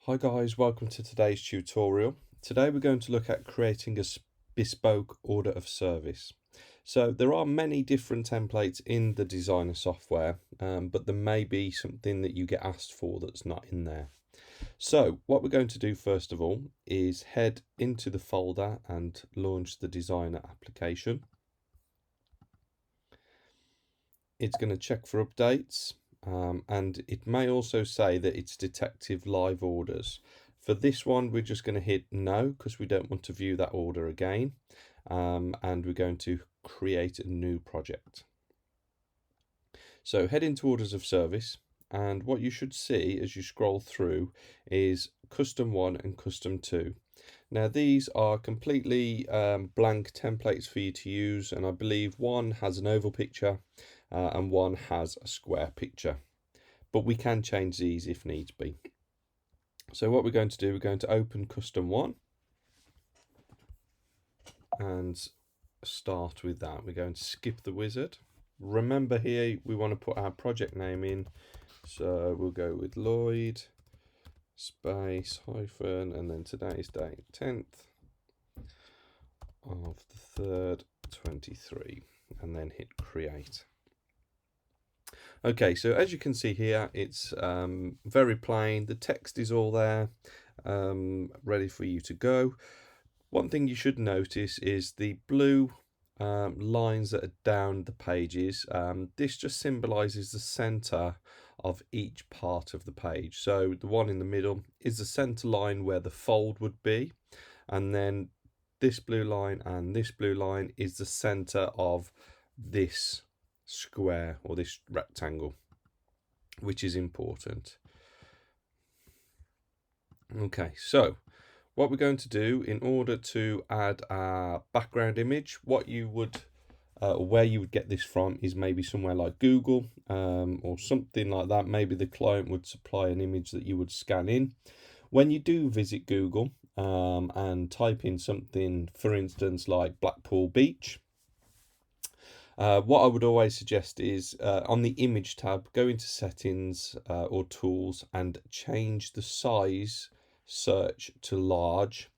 Hi guys, welcome to today's tutorial. Today we're going to look at creating a bespoke order of service. So there are many different templates in the designer software, but there may be something that you get asked for that's not in there. So what we're going to do first of all is head into the folder and launch the designer application. It's going to check for updates. And it may also say that it's detective live orders. For this one, we're just going to hit no because we don't want to view that order again. And we're going to create a new project. So head into orders of service, and what you should see as you scroll through is custom 1 and custom 2. Now these are completely blank templates for you to use, and I believe one has an oval picture and one has a square picture, but we can change these if needs be. So what we're going to do, we're going to open custom 1 and start with that. We're going to skip the wizard. Remember here we want to put our project name in, so we'll go with Lloyd space hyphen and then today's date 10th of the 3rd 23, and then hit create. Okay, so as you can see here, it's very plain. The text is all there, ready for you to go. One thing you should notice is the blue lines that are down the pages. This just symbolizes the center of each part of the page. So the one in the middle is the center line where the fold would be, and then this blue line and this blue line is the center of this square or this rectangle, which is important. Okay, so what we're going to do in order to add our background image, what you would where you would get this from is maybe somewhere like Google or something like that. Maybe the client would supply an image that you would scan in. When you do visit Google and type in something, for instance, like Blackpool Beach, what I would always suggest is on the image tab, go into settings or tools and change the size search to large.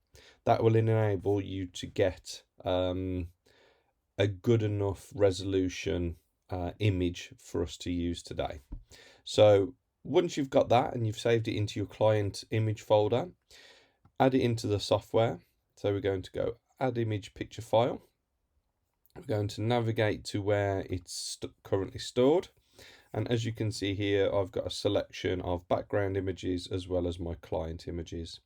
That will enable you to get a good enough resolution image for us to use today. So once you've got that and you've saved it into your client image folder, add it into the software. So we're going to go add image picture file. We're going to navigate to where it's currently stored, and as you can see here, I've got a selection of background images as well as my client images.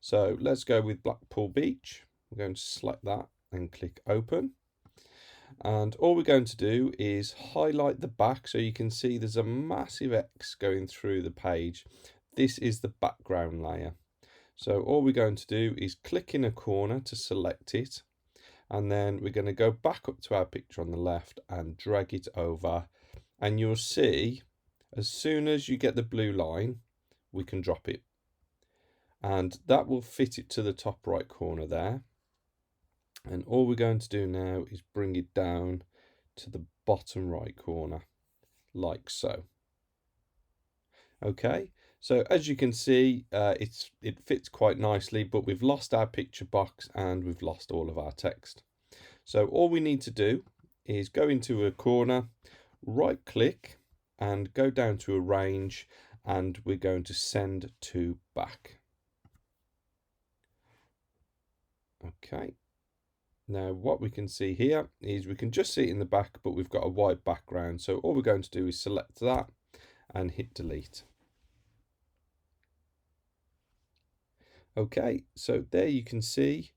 So let's go with Blackpool Beach. We're going to select that and click open, and all we're going to do is highlight the back so you can see there's a massive X going through the page. This is the background layer. So all we're going to do is click in a corner to select it, and then we're going to go back up to our picture on the left and drag it over, and you'll see as soon as you get the blue line we can drop it, and that will fit it to the top right corner there. And all we're going to do now is bring it down to the bottom right corner like so. Okay, so as you can see, it fits quite nicely, but we've lost our picture box and we've lost all of our text. So all we need to do is go into a corner, right click and go down to arrange, and we're going to send to back. Okay, now what we can see here is we can just see it in the back, but we've got a white background. So all we're going to do is select that and hit delete. Okay, so there you can see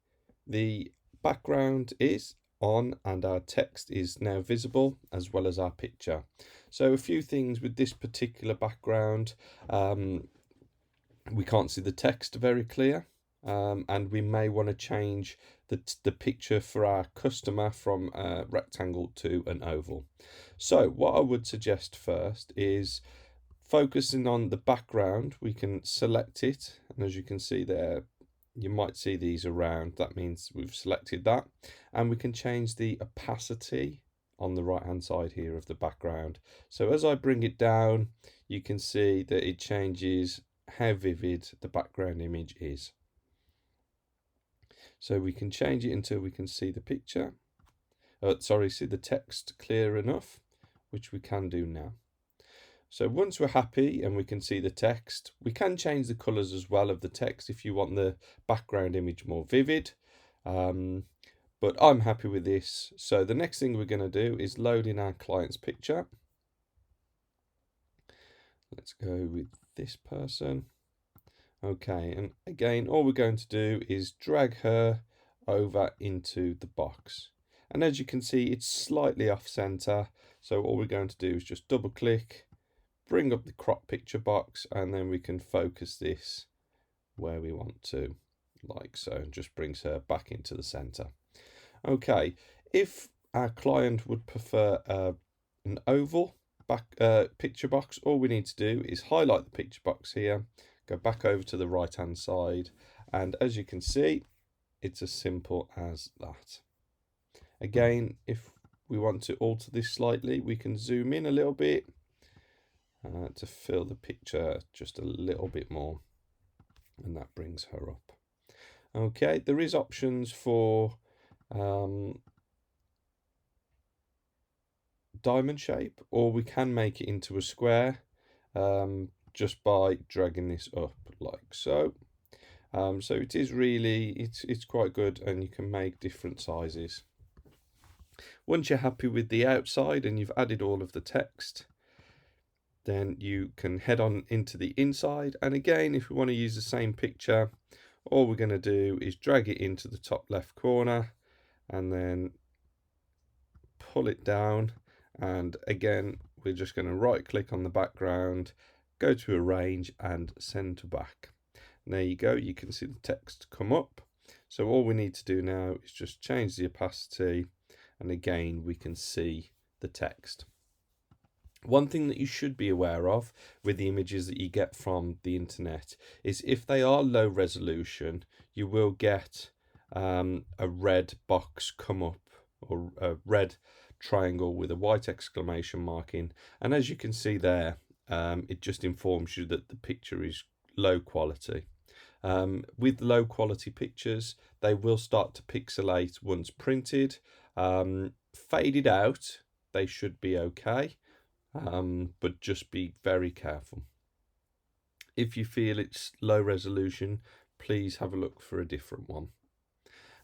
the background is on and our text is now visible as well as our picture. So a few things with this particular background, we can't see the text very clear, and we may want to change the picture for our customer from a rectangle to an oval. So what I would suggest first is focusing on the background. We can select it, and as you can see there, you might see these around. That means we've selected that, and we can change the opacity on the right hand side here of the background. So as I bring it down, you can see that it changes how vivid the background image is. So we can change it until we can see the picture. See the text clear enough, which we can do now. So once we're happy and we can see the text, we can change the colors as well of the text if you want the background image more vivid. But I'm happy with this. So the next thing we're going to do is load in our client's picture. Let's go with this person. Okay, and again, all we're going to do is drag her over into the box. And as you can see, it's slightly off center. So all we're going to do is just double click, bring up the crop picture box, and then we can focus this where we want to, like so, and just brings her back into the center. Okay, if our client would prefer an oval picture box, all we need to do is highlight the picture box here, go back over to the right hand side, and as you can see, it's as simple as that. Again, if we want to alter this slightly, we can zoom in a little bit to fill the picture just a little bit more, and that brings her up. Okay, there is options for diamond shape, or we can make it into a square just by dragging this up like so. So it is really, it's quite good, and you can make different sizes. Once you're happy with the outside and you've added all of the text, then you can head on into the inside. And again, if we want to use the same picture, all we're going to do is drag it into the top left corner and then pull it down. And again, we're just going to right click on the background, go to arrange and send to back. And there you go, you can see the text come up. So all we need to do now is just change the opacity, and again we can see the text. One thing that you should be aware of with the images that you get from the internet is if they are low resolution, you will get a red box come up, or a red triangle with a white exclamation mark in. And as you can see there, it just informs you that the picture is low quality. With low quality pictures, they will start to pixelate once printed. Faded out, they should be okay. But just be very careful. If you feel it's low resolution, please have a look for a different one.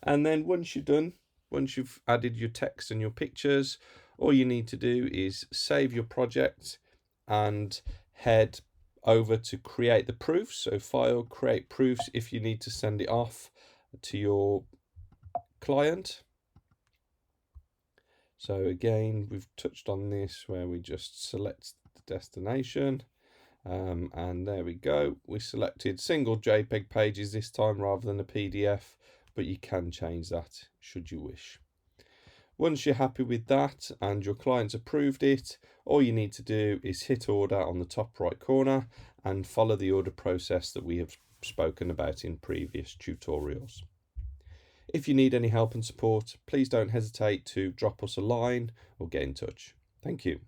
And then once you're done, once you've added your text and your pictures, all you need to do is save your project and head over to create the proofs. So file, create proofs if you need to send it off to your client. So again, we've touched on this where we just select the destination, and there we go. We selected single JPEG pages this time rather than a PDF, but you can change that should you wish. Once you're happy with that and your client's approved it, all you need to do is hit order on the top right corner and follow the order process that we have spoken about in previous tutorials. If you need any help and support, please don't hesitate to drop us a line or get in touch. Thank you.